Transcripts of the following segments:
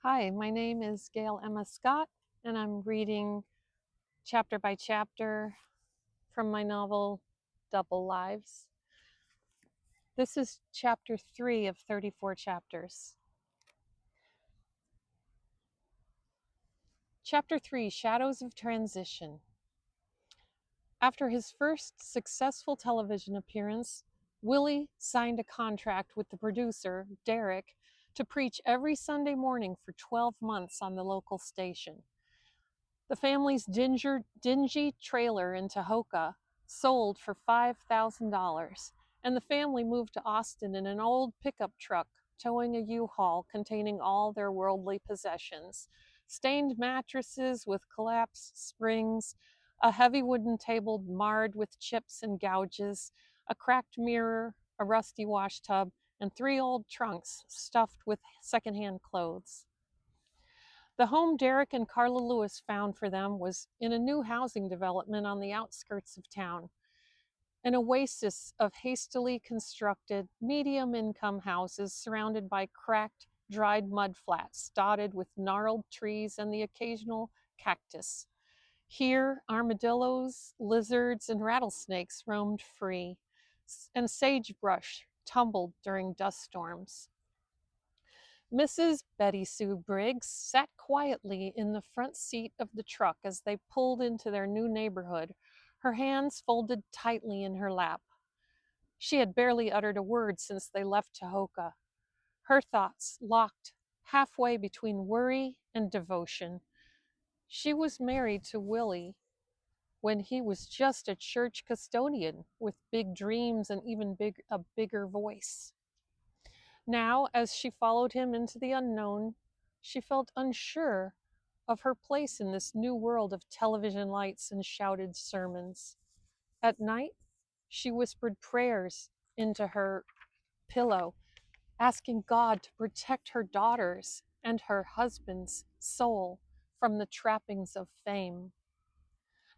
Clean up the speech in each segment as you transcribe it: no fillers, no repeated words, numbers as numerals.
Hi, my name is Gail Emma Scott, and I'm reading chapter by chapter from my novel Double Lives. This is chapter 3 of 34 chapters. Chapter 3, Shadows of Transition. After his first successful television appearance, Willy signed a contract with the producer, Derek, to preach every Sunday morning for 12 months on the local station. The family's dingy trailer in Tahoka sold for $5,000, and the family moved to Austin in an old pickup truck towing a U-Haul containing all their worldly possessions: stained mattresses with collapsed springs, a heavy wooden table marred with chips and gouges, a cracked mirror, a rusty washtub, and 3 old trunks stuffed with secondhand clothes. The home Derek and Carla Lewis found for them was in a new housing development on the outskirts of town, an oasis of hastily constructed, medium income houses surrounded by cracked, dried mud flats dotted with gnarled trees and the occasional cactus. Here, armadillos, lizards, and rattlesnakes roamed free, and sagebrush tumbled during dust storms. Mrs. Betty Sue Briggs sat quietly in the front seat of the truck as they pulled into their new neighborhood, her hands folded tightly in her lap. She had barely uttered a word since they left Tahoka, her thoughts locked halfway between worry and devotion. She was married to Willy when he was just a church custodian with big dreams and even a bigger voice. Now, as she followed him into the unknown, she felt unsure of her place in this new world of television lights and shouted sermons. At night, she whispered prayers into her pillow, asking God to protect her daughter's and her husband's soul from the trappings of fame.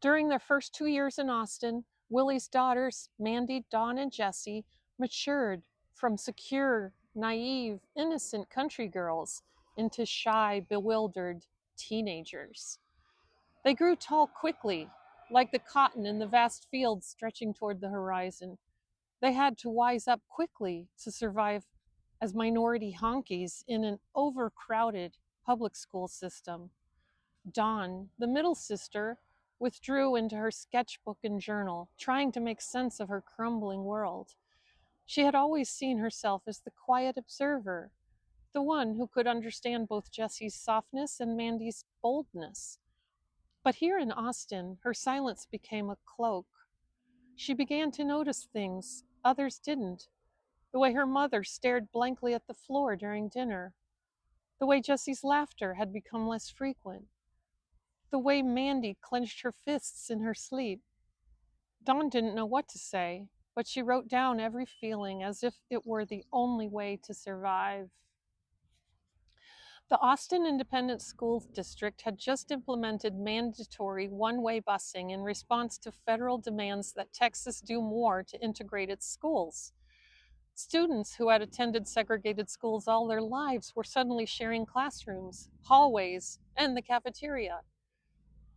During their first 2 years in Austin, Willy's daughters, Mandy, Dawn, and Jessie, matured from secure, naive, innocent country girls into shy, bewildered teenagers. They grew tall quickly, like the cotton in the vast fields stretching toward the horizon. They had to wise up quickly to survive as minority honkies in an overcrowded public school system. Dawn, the middle sister, withdrew into her sketchbook and journal, trying to make sense of her crumbling world. She had always seen herself as the quiet observer, the one who could understand both Jessie's softness and Mandy's boldness. But here in Austin, her silence became a cloak. She began to notice things others didn't: the way her mother stared blankly at the floor during dinner, the way Jessie's laughter had become less frequent, the way Mandy clenched her fists in her sleep. Dawn didn't know what to say, but she wrote down every feeling as if it were the only way to survive. The Austin Independent School District had just implemented mandatory one-way busing in response to federal demands that Texas do more to integrate its schools. Students who had attended segregated schools all their lives were suddenly sharing classrooms, hallways, and the cafeteria.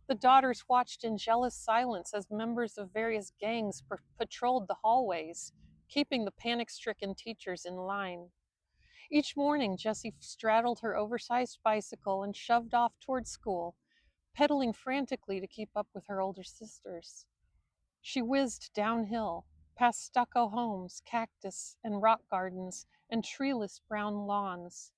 The daughters watched in jealous silence as members of various gangs patrolled the hallways, keeping the panic-stricken teachers in line. Each morning, Jessie straddled her oversized bicycle and shoved off toward school, pedaling frantically to keep up with her older sisters. She whizzed downhill, past stucco homes, cactus and rock gardens, and treeless brown lawns.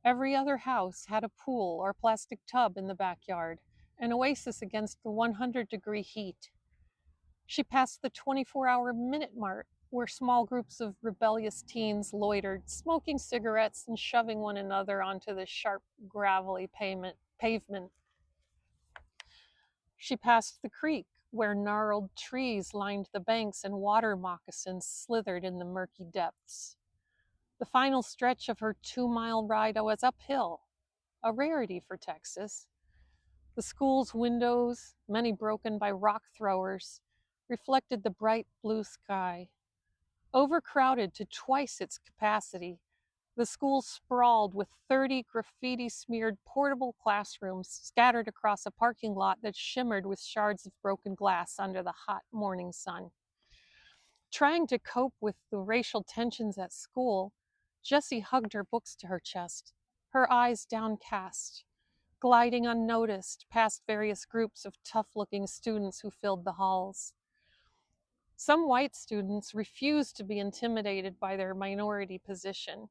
Every other house had a pool or plastic tub in the backyard, an oasis against the 100-degree heat. She passed the 24-hour Minute Mart, where small groups of rebellious teens loitered, smoking cigarettes and shoving one another onto the sharp, gravelly pavement. She passed the creek, where gnarled trees lined the banks and water moccasins slithered in the murky depths. The final stretch of her 2-mile ride was uphill, a rarity for Texas. The school's windows, many broken by rock throwers, reflected the bright blue sky. Overcrowded to twice its capacity, The school sprawled with 30 graffiti smeared portable classrooms scattered across a parking lot that shimmered with shards of broken glass under the hot morning sun. Trying to cope with the racial tensions at school, Jessie hugged her books to her chest, her eyes downcast, gliding unnoticed past various groups of tough-looking students who filled the halls. Some white students refused to be intimidated by their minority position,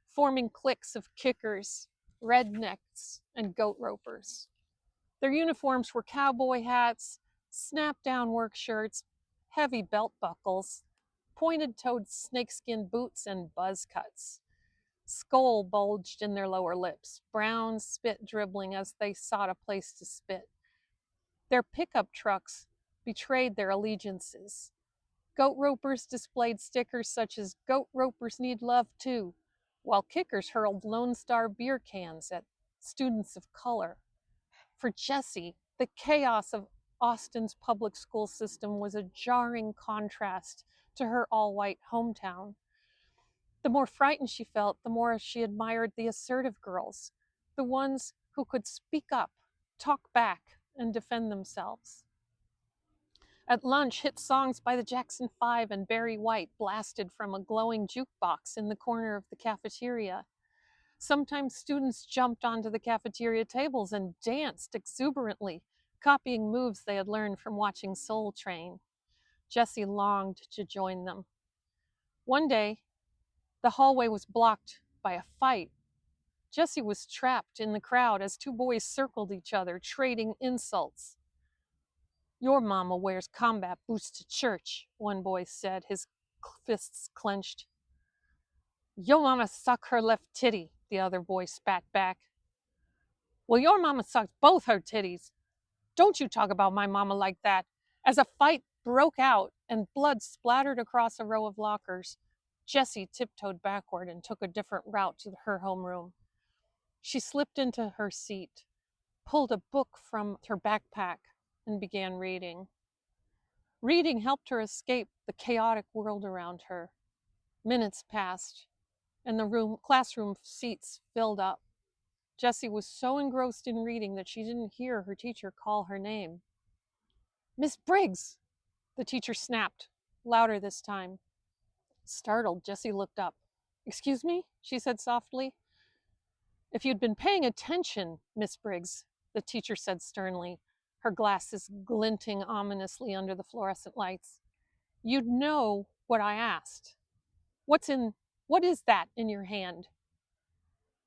forming cliques of kickers, rednecks, and goat ropers. Their uniforms were cowboy hats, snap-down work shirts, heavy belt buckles, pointed-toed snakeskin boots, and buzz cuts. Skull bulged in their lower lips, brown spit dribbling as they sought a place to spit. Their pickup trucks betrayed their allegiances. Goat ropers displayed stickers such as "Goat ropers need love too," while kickers hurled Lone Star beer cans at students of color. For Jessie, the chaos of Austin's public school system was a jarring contrast to her all-white hometown. The more frightened she felt, the more she admired the assertive girls, the ones who could speak up, talk back, and defend themselves. At lunch, hit songs by the Jackson Five and Barry White blasted from a glowing jukebox in the corner of the cafeteria. Sometimes students jumped onto the cafeteria tables and danced exuberantly, copying moves they had learned from watching Soul Train. Jessie longed to join them. One day, the hallway was blocked by a fight. Jessie was trapped in the crowd as two boys circled each other, trading insults. "Your mama wears combat boots to church," one boy said, his fists clenched. "Your mama suck her left titty," the other boy spat back. "Well, your mama sucks both her titties. Don't you talk about my mama like that." As a fight broke out and blood splattered across a row of lockers, Jessie tiptoed backward and took a different route to her homeroom. She slipped into her seat, pulled a book from her backpack, and began reading. Reading helped her escape the chaotic world around her. Minutes passed, and the classroom seats filled up. Jessie was so engrossed in reading that she didn't hear her teacher call her name. "Miss Briggs!" the teacher snapped, louder this time. Startled, Jessie looked up. "Excuse me?" she said softly. "If you'd been paying attention, Miss Briggs," the teacher said sternly, her glasses glinting ominously under the fluorescent lights, "you'd know what I asked. What is that in your hand?"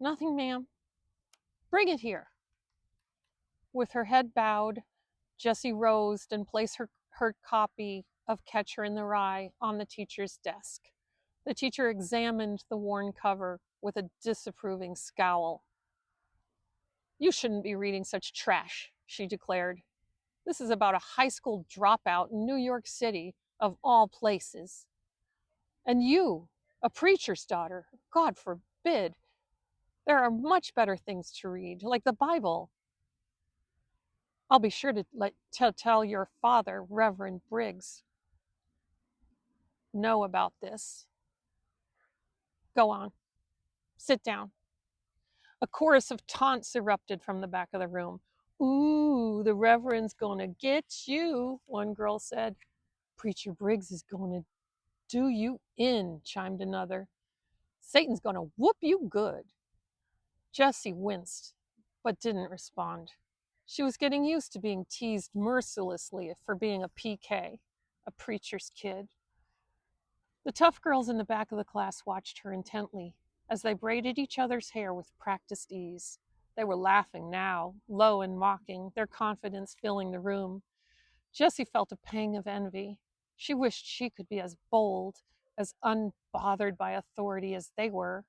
"Nothing, ma'am." "Bring it here." With her head bowed, Jessie rose and placed her copy of Catcher in the Rye on the teacher's desk. The teacher examined the worn cover with a disapproving scowl. "You shouldn't be reading such trash," she declared. "This is about a high school dropout in New York City, of all places. And you, a preacher's daughter, God forbid. There are much better things to read, like the Bible. I'll be sure to tell your father, Reverend Briggs, know about this. Go on, sit down." A chorus of taunts erupted from the back of the room. "Ooh, the Reverend's gonna get you," one girl said. "Preacher Briggs is gonna do you in," chimed another. "Satan's gonna whoop you good." Jessie winced, but didn't respond. She was getting used to being teased mercilessly for being a PK, a preacher's kid. The tough girls in the back of the class watched her intently as they braided each other's hair with practiced ease. They were laughing now, low and mocking, their confidence filling the room. Jessie felt a pang of envy. She wished she could be as bold, as unbothered by authority as they were.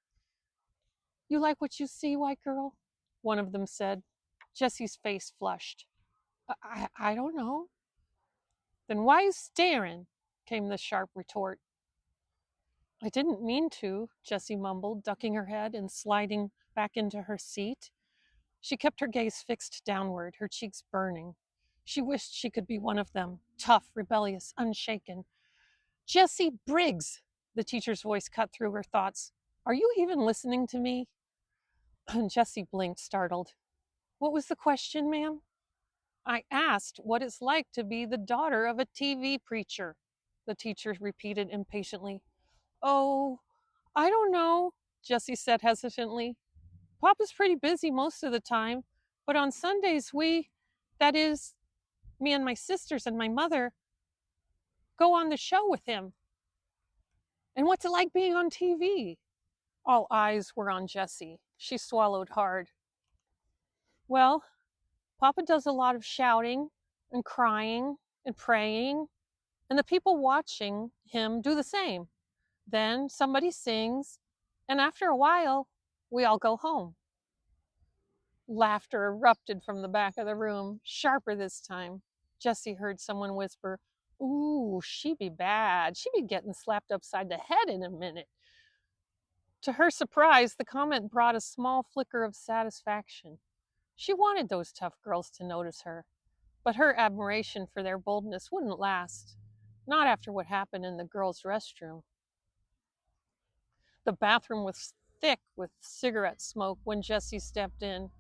"You like what you see, white girl?" one of them said. Jessie's face flushed. I don't know." "Then why you staring?" came the sharp retort. "I didn't mean to," Jessie mumbled, ducking her head and sliding back into her seat. She kept her gaze fixed downward, her cheeks burning. She wished she could be one of them, tough, rebellious, unshaken. "Jessie Briggs," the teacher's voice cut through her thoughts. Are you even listening to me? Jessie blinked, startled. What was the question, ma'am? I asked what it's like to be the daughter of a TV preacher, the teacher repeated impatiently. Oh, I don't know, Jessie said hesitantly. Papa's pretty busy most of the time, but on Sundays that is, me and my sisters and my mother, go on the show with him. And what's it like being on TV? All eyes were on Jessie. She swallowed hard. Well, Papa does a lot of shouting and crying and praying, and the people watching him do the same. Then somebody sings, and after a while, we all go home. Laughter erupted from the back of the room, sharper this time. Jessie heard someone whisper, Ooh, she be bad. She be getting slapped upside the head in a minute. To her surprise, the comment brought a small flicker of satisfaction. She wanted those tough girls to notice her, but her admiration for their boldness wouldn't last. Not after what happened in the girls' restroom. The bathroom was thick with cigarette smoke when Jessie stepped in,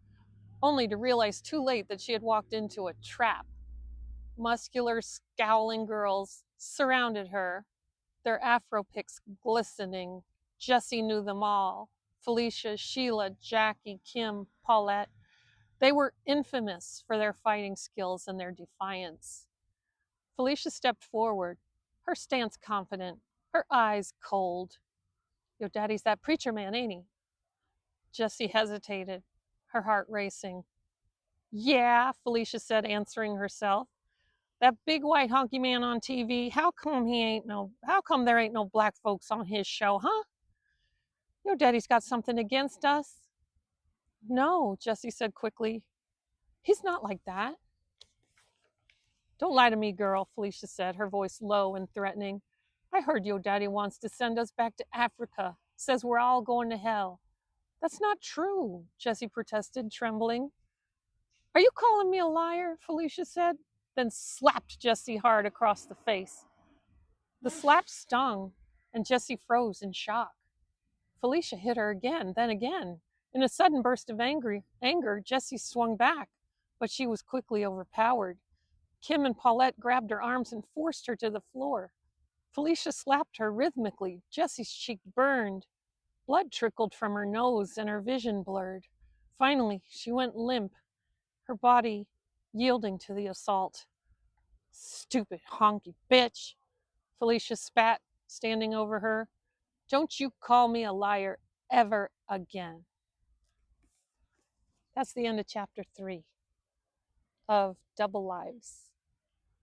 only to realize too late that she had walked into a trap. Muscular, scowling girls surrounded her, their afro picks glistening. Jessie knew them all. Felicia, Sheila, Jackie, Kim, Paulette. They were infamous for their fighting skills and their defiance. Felicia stepped forward, her stance confident, her eyes cold. Your daddy's that preacher man, ain't he? Jessie hesitated, her heart racing. Yeah, Felicia said, answering herself. That big white honky man on TV, how come there ain't no black folks on his show, huh? Your daddy's got something against us? No, Jessie said quickly. He's not like that. Don't lie to me, girl, Felicia said, her voice low and threatening. I heard your daddy wants to send us back to Africa, says we're all going to hell. That's not true, Jessie protested, trembling. Are you calling me a liar? Felicia said, then slapped Jessie hard across the face. The slap stung, and Jessie froze in shock. Felicia hit her again, then again. In a sudden burst of anger, Jessie swung back, but she was quickly overpowered. Kim and Paulette grabbed her arms and forced her to the floor. Felicia slapped her rhythmically. Jessie's cheek burned. Blood trickled from her nose and her vision blurred. Finally, she went limp, her body yielding to the assault. Stupid honky bitch, Felicia spat, standing over her. Don't you call me a liar ever again. That's the end of chapter 3 of Double Lives.